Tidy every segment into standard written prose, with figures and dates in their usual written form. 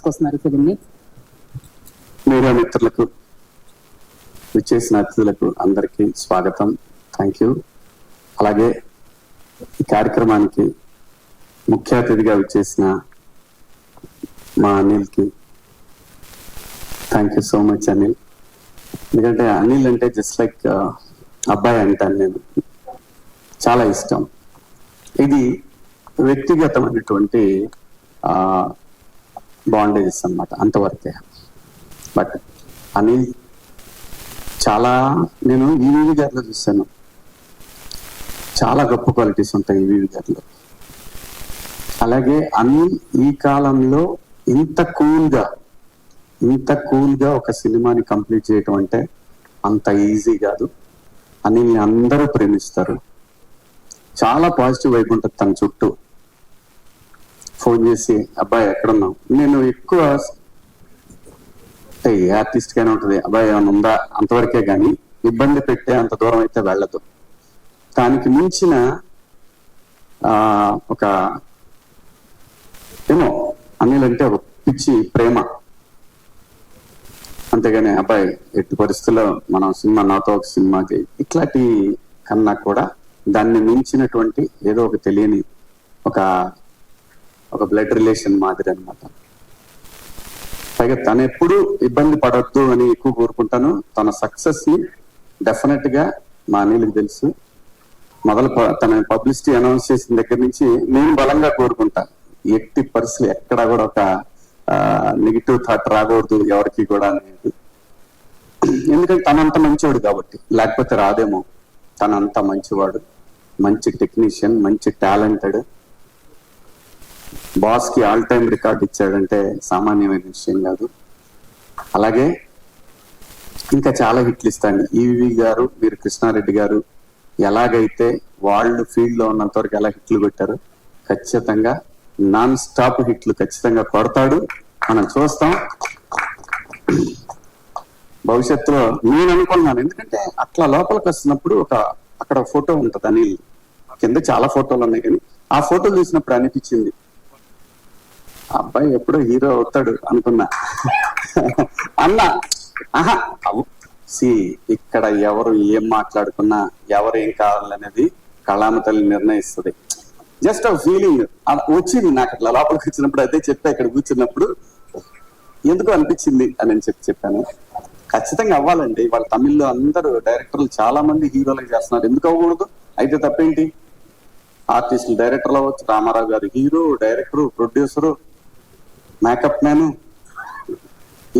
తీసుకొస్తున్నారు ఫిలిం ని. మీడియా మిత్రులకు, విచ్చేసిన అతిథులకు అందరికీ స్వాగతం. Thank you. అలాగే ఈ కార్యక్రమానికి ముఖ్య అతిథిగా విచ్చేసిన మా అనిల్కి thank you so much Anil. ఎందుకంటే అనిల్ అంటే జస్ట్ లైక్ అబ్బాయి అంటాను నేను, చాలా ఇష్టం. ఇది వ్యక్తిగతమైనటువంటి బాండేజెస్ అన్నమాట, అంతవరకే. బట్ అనిల్ చాలా, నేను ఈవీవి గారిలో చూశాను, చాలా గొప్ప క్వాలిటీస్ ఉంటాయి ఈవీవి గారిలో. అలాగే అనిల్ ఈ కాలంలో ఇంత కూల్గా ఒక సినిమాని కంప్లీట్ చేయటం అంటే అంత ఈజీ కాదు. అనిల్ని అందరూ ప్రేమిస్తారు, చాలా పాజిటివ్ వైపు ఉంటుంది తన చుట్టూ. ఫోన్ చేసి అబ్బాయి ఎక్కడున్నావు, నేను ఎక్కువ ఏ ఆర్టిస్ట్ గానే ఉంటుంది, అబ్బాయి ఏమైనా ఉందా అంతవరకే, కానీ ఇబ్బంది పెట్టే అంత దూరం అయితే వెళ్ళదు. దానికి మించిన ఒక ఏమో అనిల్ అంటే ఒక పిచ్చి ప్రేమ, అంతేగాని అబ్బాయి ఎట్టి పరిస్థితుల్లో మనం సినిమా, నాతో ఒక సినిమాకి ఇట్లాంటి కన్నా కూడా దాన్ని మించినటువంటి ఏదో ఒక తెలియని ఒక బ్లడ్ రిలేషన్ మాదిరి అనమాట. పైగా తను ఎప్పుడు ఇబ్బంది పడద్దు అని ఎక్కువ కోరుకుంటాను. తన సక్సెస్ ని డెఫినెట్ గా మా అనిల్కి తెలుసు. తన పబ్లిసిటీ అనౌన్స్ చేసిన దగ్గర నుంచి నేను బలంగా కోరుకుంటా, ఎట్టి పరిస్థితులు ఎక్కడా కూడా ఒక నెగిటివ్ థాట్ రాకూడదు ఎవరికి కూడా అనేది. ఎందుకంటే తనంత మంచివాడు కాబట్టి, లేకపోతే రాదేమో. తనంత మంచివాడు, మంచి టెక్నీషియన్, మంచి టాలెంటెడ్. బాస్ కి ఆల్ టైమ్ రికార్డ్ ఇచ్చాడంటే సామాన్యమైన విషయం కాదు. అలాగే ఇంకా చాలా హిట్లు ఇస్తాండి ఈవి గారు. మీరు కృష్ణారెడ్డి గారు ఎలాగైతే వాళ్ళు ఫీల్డ్ లో ఉన్నంత వరకు ఎలా హిట్లు కొట్టారు, ఖచ్చితంగా నాన్ స్టాప్ హిట్లు ఖచ్చితంగా కొడతాడు, మనం చూస్తాం భవిష్యత్తులో. నేను అనుకున్నాను, ఎందుకంటే అట్లా లోపలికి వస్తున్నప్పుడు అక్కడ ఫోటో ఉంటుంది అనిల్, కింద చాలా ఫోటోలు ఉన్నాయి, కానీ ఆ ఫోటోలు చూసినప్పుడు అనిపించింది అబ్బాయి ఎప్పుడో హీరో అవుతాడు అనుకున్నా. అన్నా ఆహా ఇక్కడ ఎవరు ఏం మాట్లాడుకున్నా, ఎవరు ఏం కావాలనేది కళామ తల్లి నిర్ణయిస్తుంది. జస్ట్ ఆ ఫీలింగ్ వచ్చింది నాకు అట్లా లోపలికి వచ్చినప్పుడు. అదే చెప్పా ఇక్కడ కూర్చున్నప్పుడు, ఎందుకు అనిపించింది అని చెప్పాను. ఖచ్చితంగా అవ్వాలండి. వాళ్ళ తమిళ్లో అందరూ డైరెక్టర్లు చాలా మంది హీరోలు చేస్తున్నారు, ఎందుకు అవ్వకూడదు? అయితే తప్పేంటి? ఆర్టిస్టులు డైరెక్టర్లు అవ్వచ్చు. రామారావు గారు hero, director, producer, makeup man,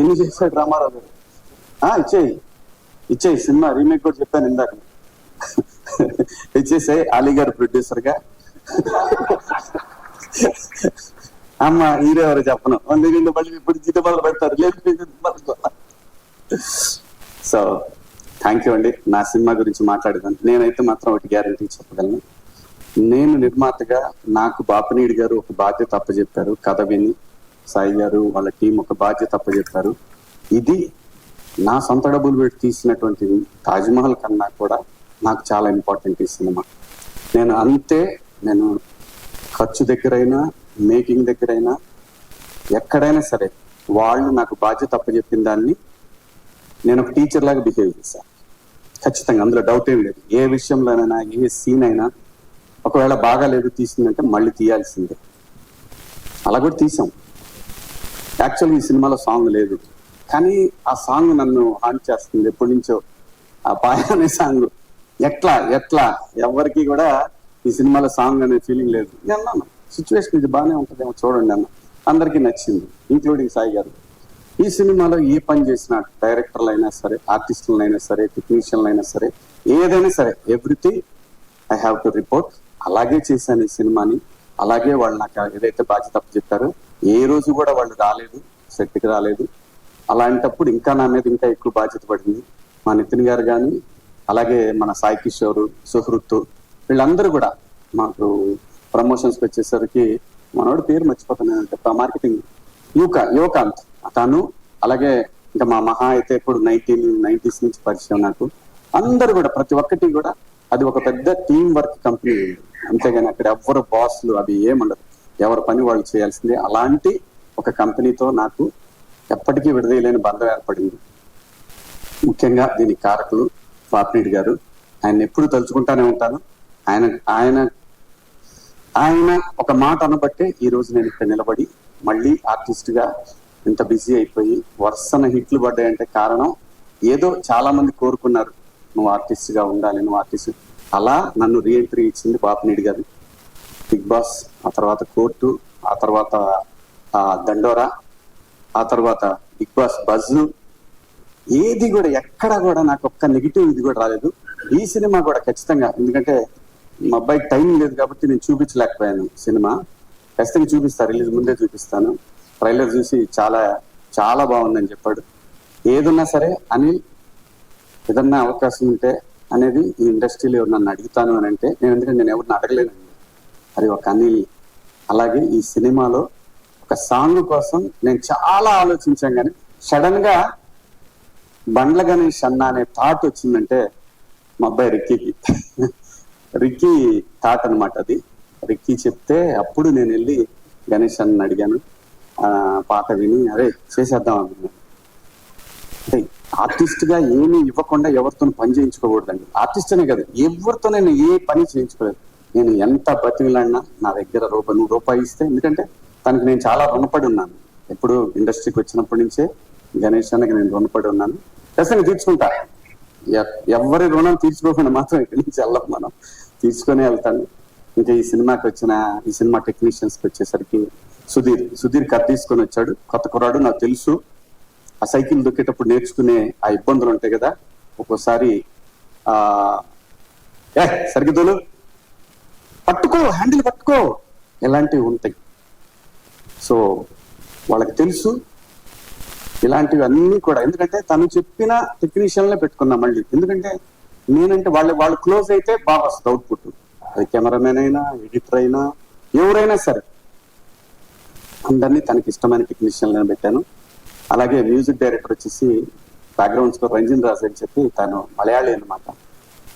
ఎన్ని చేశాడు రామారావు గారు. ఇచ్చేయి సినిమా రీమేక్ కూడా చెప్పాను ఇందాక. ఇచ్చేసాయి అలీ గారు ప్రొడ్యూసర్ గా. అమ్మ హీరో ఎవరు చెప్పను, మళ్ళీ ఇప్పుడు జితబలు పెడతారు. సో థ్యాంక్ యూ అండి. నా సినిమా గురించి మాట్లాడేదాన్ని నేనైతే మాత్రం ఒకటి గ్యారంటీ చెప్పగలను. నేను నిర్మాతగా నాకు బాపినీడి గారు ఒక బాధ్యత అప్పచెప్పారు. కథ విని సాయి గారు వాళ్ళ టీం ఒక బాధ్యత అప్పచెప్పారు. ఇది నా సొంత డబ్బులు పెట్టి తీసినటువంటి తాజ్మహల్ కన్నా కూడా నాకు చాలా ఇంపార్టెంట్ ఈ సినిమా. నేను ఖర్చు దగ్గరైనా, మేకింగ్ దగ్గరైనా, ఎక్కడైనా సరే వాళ్ళు నాకు బాధ్యత అప్పచెప్పిన దాన్ని నేను ఒక టీచర్ లాగా బిహేవ్ చేశాను. ఖచ్చితంగా, అందులో డౌట్ ఏం లేదు. ఏ విషయంలోనైనా, ఏ సీన్ అయినా ఒకవేళ బాగాలేదు తీసిందంటే మళ్ళీ తీయాల్సిందే. అలా కూడా తీసాం. యాక్చువల్గా ఈ సినిమాలో సాంగ్ లేదు, కానీ ఆ సాంగ్ నన్ను హాంట్ చేస్తుంది ఎప్పటి నుంచో. ఆ పాయ అనే సాంగ్ ఎట్లా ఎవరికి కూడా ఈ సినిమాలో సాంగ్ అనే ఫీలింగ్ లేదు. నేను అన్నాను సిచ్యువేషన్ ఇది బాగానే ఉంటుందేమో చూడండి అన్న. అందరికీ నచ్చింది, ఇంక్లూడింగ్ సాయి గారు. ఈ సినిమాలో ఏ పని చేసిన డైరెక్టర్లు అయినా సరే, ఆర్టిస్టులైనా సరే, టెక్నీషియన్లు అయినా సరే, ఏదైనా సరే, everything I have to report. అలాగే చేశాను ఈ సినిమాని. అలాగే వాళ్ళు నాకు ఏదైతే బాధ్యత చెప్పారో, ఏ రోజు కూడా వాళ్ళు రాలేదు, సెట్కి రాలేదు. అలాంటప్పుడు ఇంకా నా మీద ఇంకా ఎక్కువ బాధ్యత పడింది. మా నితిన్ గారు కానీ, అలాగే మన సాయి కిషోర్, సుహృత్, వీళ్ళందరూ కూడా మాకు ప్రమోషన్స్కి వచ్చేసరికి, మనోడు పేరు మర్చిపోతాను, మార్కెటింగ్ యువకాంత్ తను, అలాగే ఇంకా మా మహా అయితే ఇప్పుడు 1990s నుంచి పరిచయం నాకు. అందరూ కూడా ప్రతి ఒక్కటి కూడా అది ఒక పెద్ద టీం వర్క్ కంపెనీ. అంతేగాని అక్కడ ఎవరు బాస్లు అవి ఏముండదు, ఎవరి పని వాళ్ళు చేయాల్సిందే. అలాంటి ఒక కంపెనీతో నాకు ఎప్పటికీ విడదీయలేని బంధం ఏర్పడింది. ముఖ్యంగా దీనికి కారకులు బాపినీడి గారు. ఆయన ఎప్పుడు తలుచుకుంటానే ఉంటాను. ఆయన ఆయన ఆయన ఒక మాట అనబట్టే ఈ రోజు నేను ఇక్కడ నిలబడి మళ్ళీ ఆర్టిస్ట్ గా ఇంత బిజీ అయిపోయి వరుసన హిట్లు పడ్డాయంటే కారణం ఏదో చాలా మంది కోరుకున్నారు, నువ్వు ఆర్టిస్ట్ గా ఉండాలి, నువ్వు ఆర్టిస్ట్. అలా నన్ను రీఎంట్రీ ఇచ్చింది బాపినీడి గారు. బిగ్ బాస్, ఆ తర్వాత కోర్టు, ఆ తర్వాత దండోరా, ఆ తర్వాత బిగ్ బాస్ బజ్, ఏది కూడా ఎక్కడ కూడా నాకు ఒక్క నెగిటివ్ ఇది కూడా రాలేదు. ఈ సినిమా కూడా ఖచ్చితంగా, ఎందుకంటే మా అబ్బాయికి టైం లేదు కాబట్టి నేను చూపించలేకపోయాను. సినిమా ఖచ్చితంగా చూపిస్తాను, రిలీజ్ ముందే చూపిస్తాను. ట్రైలర్ చూసి చాలా చాలా బాగుందని చెప్పాడు. ఏదున్నా సరే అనిల్, ఏదన్నా అవకాశం ఉంటే అనేది ఈ ఇండస్ట్రీలో నన్ను అడుగుతాను అని అంటే నేను, ఎందుకంటే నేను ఎవరిని అడగలేనండి, అది ఒక అనిల్. అలాగే ఈ సినిమాలో ఒక సాంగ్ కోసం నేను చాలా ఆలోచించాను, కానీ సడన్ గా బండ్ల గణేష్ అన్న అనే థాట్ వచ్చిందంటే మా అబ్బాయి రిక్కీ థాట్ అనమాట అది. రిక్కీ చెప్తే అప్పుడు నేను వెళ్ళి గణేష్ అన్న అడిగాను, పాట విని అదే చేసేద్దాం అనుకున్నాను. అంటే ఆర్టిస్ట్ గా ఏమీ ఇవ్వకుండా ఎవరితో పని చేయించుకోకూడదండి. ఆర్టిస్ట్ అనే కదా, ఎవరితో నేను ఏ పని చేయించుకోలేదు. నేను ఎంత బతిమిలాడినా నా దగ్గర రూపాయి ఇస్తే, ఎందుకంటే తనకి నేను చాలా రుణపడి ఉన్నాను. ఎప్పుడు ఇండస్ట్రీకి వచ్చినప్పటి నుంచే గణేష్ అన్నకి నేను రుణపడి ఉన్నాను. ఖచ్చితంగా తీర్చుకుంటా. ఎవరి రుణం తీర్చుకోకుండా మాత్రం ఇక్కడి నుంచి వెళ్ళం, మనం తీర్చుకొని వెళ్తాను. ఇంకా ఈ సినిమా టెక్నీషియన్స్ కి వచ్చేసరికి సుధీర్ కథ తీసుకొని వచ్చాడు. కొత్త కుర్రాడు, నాకు తెలుసు. ఆ సైకిల్ దొక్కేటప్పుడు నేర్చుకునే ఆ ఇబ్బందులు ఉంటాయి కదా, ఒక్కోసారి సరిగ్గా పట్టుకో, హ్యాండిల్ పట్టుకో, ఇలాంటివి ఉంటాయి. సో వాళ్ళకి తెలుసు ఇలాంటివి అన్ని కూడా. ఎందుకంటే తను చెప్పిన టెక్నీషియన్లే పెట్టుకున్నా మళ్ళీ. ఎందుకంటే నేనంటే వాళ్ళు క్లోజ్ అయితే బాగా వస్తుంది అవుట్పుట్. అది కెమెరామెన్ అయినా, ఎడిటర్ అయినా, ఎవరైనా సరే అందరినీ తనకి ఇష్టమైన టెక్నీషియన్లను పెట్టాను. అలాగే మ్యూజిక్ డైరెక్టర్ వచ్చేసి బ్యాక్గ్రౌండ్ స్కోర్ రంజిన్ రాజ్ అని చెప్పి, తను మలయాళీ అన్నమాట.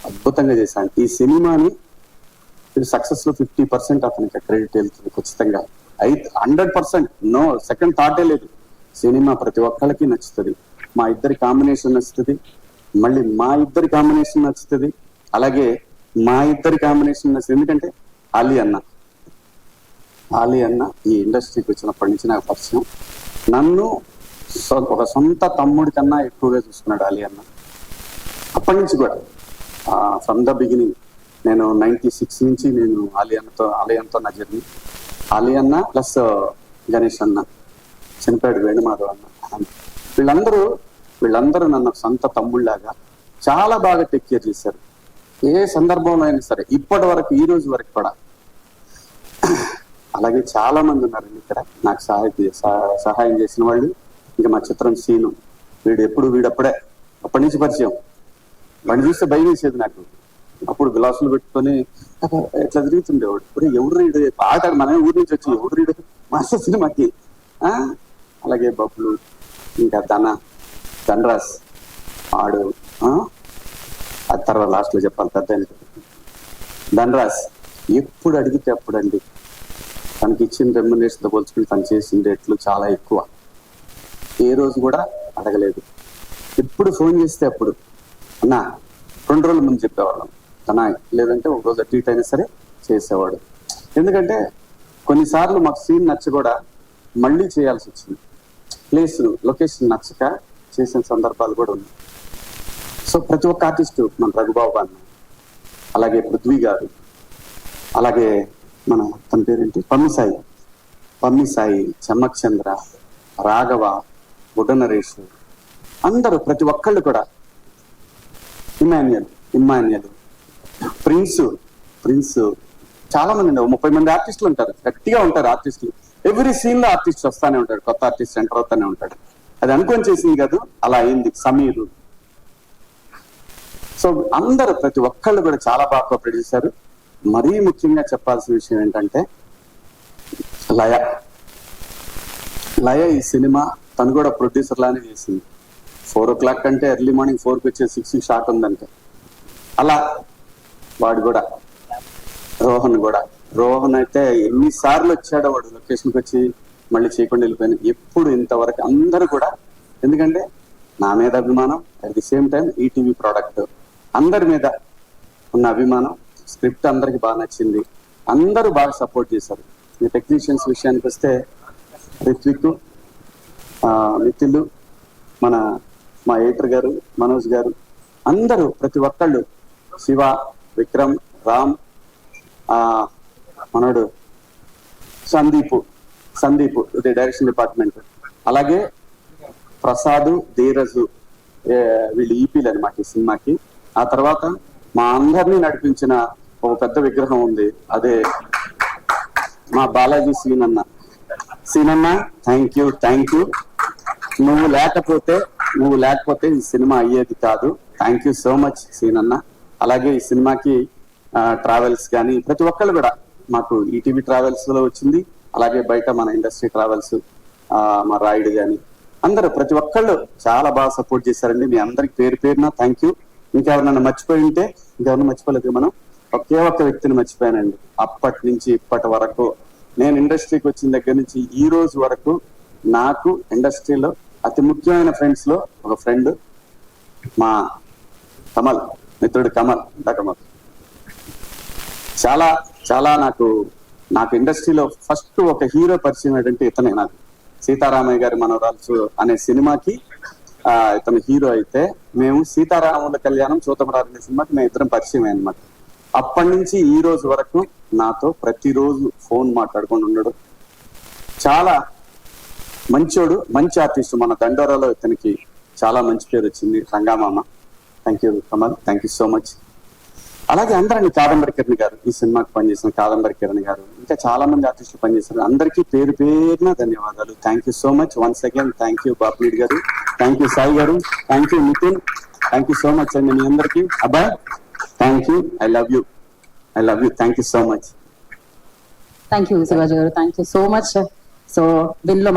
అద్భుతంగా చేశాను. ఈ సినిమాని సక్సెస్ లో 50% అతనికి క్రెడిట్ వెళ్తుంది ఖచ్చితంగా. 100% నో సెకండ్ థాటే లేదు. సినిమా ప్రతి ఒక్కరికి నచ్చుతుంది. మా ఇద్దరి కాంబినేషన్ నచ్చుతుంది, మళ్ళీ మా ఇద్దరి కాంబినేషన్ నచ్చుతుంది, అలాగే మా ఇద్దరి కాంబినేషన్ నచ్చుతుంది. ఎందుకంటే ఆలీ అన్న ఈ ఇండస్ట్రీకి వచ్చినప్పటి నుంచి నాకు పరిచయం. నన్ను ఒక సొంత తమ్ముడి కన్నా ఎక్కువగా చూసుకున్నాడు ఆలీ అన్న. అప్పటి నుంచి కూడా ఫ్రమ్ ద బిగినింగ్, నేను 96 నుంచి నేను ఆలీ అన్నతో నా జర్నీ. ఆలీ అన్న ప్లస్ గణేష్ అన్న, చనిపోయాడు వేణుమాధవ్ అన్న, వీళ్ళందరూ నన్ను సొంత తమ్ముళ్ళలాగా చాలా బాగా టేక్ కేర్ చేశారు. ఏ సందర్భంలో అయినా సరే, ఇప్పటి వరకు, ఈ రోజు వరకు కూడా. అలాగే చాలా మంది ఉన్నారండి ఇక్కడ నాకు సహాయం చేసిన వాళ్ళు. ఇంకా మా చిత్రం సీను, వీడప్పుడే అప్పటి నుంచి పరిచయం. వాడిని చూస్తే భయం వేసేది నాకు. అప్పుడు గ్లాసులు పెట్టుకొని ఎట్లా తిరుగుతుండేవాడు. ఇప్పుడు ఎవరు రీడు ఆట, మన ఊరి నుంచి వచ్చి ఎవరు రీడు మాస్టర్ సినిమాకి. అలాగే బబ్బులు, ఇంకా ధనరాజ్ ఆడు, ఆ తర్వాత లాస్ట్ లో చెప్పాలి పెద్ద ధనరాజ్. ఎప్పుడు అడిగితే అప్పుడు అండి, తనకి ఇచ్చిన రెమ్యునరేషన్తో పోల్చుకుని తను చేసిన రేట్లు చాలా ఎక్కువ. ఏ రోజు కూడా అడగలేదు. ఎప్పుడు ఫోన్ చేస్తే అప్పుడు అన్నా 2 రోజుల ముందు చెప్పేవాళ్ళం, తన లేదంటే ఒక రోజు అటు ఇటు అయినా సరే చేసేవాడు. ఎందుకంటే కొన్నిసార్లు మాకు సీన్ నచ్చ కూడా మళ్ళీ చేయాల్సి వచ్చింది. ప్లేస్ లొకేషన్ నచ్చక చేసిన సందర్భాలు కూడా ఉన్నాయి. సో ప్రతి ఒక్క ఆర్టిస్టు, మన రఘుబాబు అన్న, అలాగే పృథ్వీ గారు, అలాగే తన పేరేంటి పమ్మిసాయి, చమ్మక్ చంద్ర, రాఘవ, బుడ్డ నరేష్, అందరూ ప్రతి ఒక్కళ్ళు కూడా, ఇమ్మాన్యుయల్, ప్రిన్స్, చాలా మంది 30 మంది ఆర్టిస్టులు ఉంటారు. గట్టిగా ఉంటారు ఆర్టిస్టులు. ఎవ్రీ సీన్ లో ఆర్టిస్ట్ వస్తానే ఉంటాడు, కొత్త ఆర్టిస్ట్ ఎంటర్ అవుతానే ఉంటాడు. అది అనుకొని చేసింది కాదు, అలా అయింది. సమీరు. సో అందరూ ప్రతి ఒక్కళ్ళు కూడా చాలా బాగా కోఆపరేట్ చేశారు. మరీ ముఖ్యంగా చెప్పాల్సిన విషయం ఏంటంటే లయ ఈ సినిమా తను కూడా ప్రొడ్యూసర్ లానే చేసింది. 4 o'clock అంటే ఎర్లీ మార్నింగ్ 4కి వచ్చే 6 షాట్ ఉందంటే, అలా వాడు కూడా రోహన్ అయితే ఎన్నిసార్లు వచ్చాడో వాడు లొకేషన్కి వచ్చి మళ్ళీ చేయకుండా వెళ్ళిపోయాను. ఎప్పుడు ఇంతవరకు అందరూ కూడా, ఎందుకంటే నా మీద అభిమానం, at the same time ETV product అందరి మీద ఉన్న అభిమానం, స్క్రిప్ట్ అందరికి బాగా నచ్చింది, అందరూ బాగా సపోర్ట్ చేశారు. ఈ టెక్నీషియన్స్ విషయానికి వస్తే రిత్విక్, నితిన్, మా ఎడిటర్ గారు, మనోజ్ గారు, అందరూ ప్రతి ఒక్కళ్ళు, శివ, విక్రమ్, రామ్, మనోడు సందీప్ ఇది డైరెక్షన్ డిపార్ట్మెంట్, అలాగే ప్రసాద్, ధీరజ్, వీళ్ళు ఈపీలు అనమాట ఈ సినిమాకి. ఆ తర్వాత మా అందరినీ నడిపించిన ఒక పెద్ద విగ్రహం ఉంది, అదే మా బాలాజీ సీనన్న. Thank you. నువ్వు లేకపోతే ఈ సినిమా అయ్యేది కాదు. థ్యాంక్ యూ సో మచ్ సీనన్న. అలాగే ఈ సినిమాకి ట్రావెల్స్ కానీ ప్రతి ఒక్కళ్ళు కూడా, మాకు ఈటీవీ ట్రావెల్స్ లో వచ్చింది, అలాగే బయట మన ఇండస్ట్రీ ట్రావెల్స్, మా రాయుడు కానీ అందరూ ప్రతి ఒక్కళ్ళు చాలా బాగా సపోర్ట్ చేశారండి. మీ అందరికి పేరు పేరున థ్యాంక్ యూ. ఇంకెవరినన్నా మర్చిపోయి ఉంటే, ఇంకెవరన్నా మర్చిపోలేదు, మనం ఒకే ఒక్క వ్యక్తిని మర్చిపోయానండి. అప్పటి నుంచి ఇప్పటి వరకు, నేను ఇండస్ట్రీకి వచ్చిన దగ్గర నుంచి ఈ రోజు వరకు నాకు ఇండస్ట్రీలో అతి ముఖ్యమైన ఫ్రెండ్స్ లో ఒక ఫ్రెండ్ మా మిత్రుడు కమల్. చాలా చాలా నాకు ఇండస్ట్రీలో ఫస్ట్ ఒక హీరో పరిచయం ఏంటంటే ఇతనే. నాకు సీతారామయ్య గారి మనవరాలు అనే సినిమాకి ఇతను హీరో అయితే, మేము సీతారాముల కళ్యాణం చూతమరారు అనే సినిమాకి మేము ఇద్దరం పరిచయం అనమాట. అప్పటి నుంచి ఈ రోజు వరకు నాతో ప్రతిరోజు ఫోన్ మాట్లాడుకొని ఉండడు. చాలా మంచోడు, మంచి ఆర్టిస్ట్. మన దండోరాలో ఇతనికి చాలా మంచి పేరు వచ్చింది, Rangamama. Thank you Kamal, thank you so much. అలాగే అందరినీ, కాదంబరి కిరణ్ గారు, ఈ సినిమాకి పనిచేసిన కాదంబరి కిరణ్ గారు, ఇంకా చాలా మంది ఆర్టిస్టులు పనిచేశారు. అందరికీ పేరు పేరున ధన్యవాదాలు. Thank you so much once again. Thank you Bapineedu గారు, థ్యాంక్ యూ సాయి గారు, thank you Nithin, thank you so much అండి మీ అందరికీ. అబ్బాయి thank you, I love you, thank you so much. Thank you Shivaji గారు, thank you so much. So దీనిలో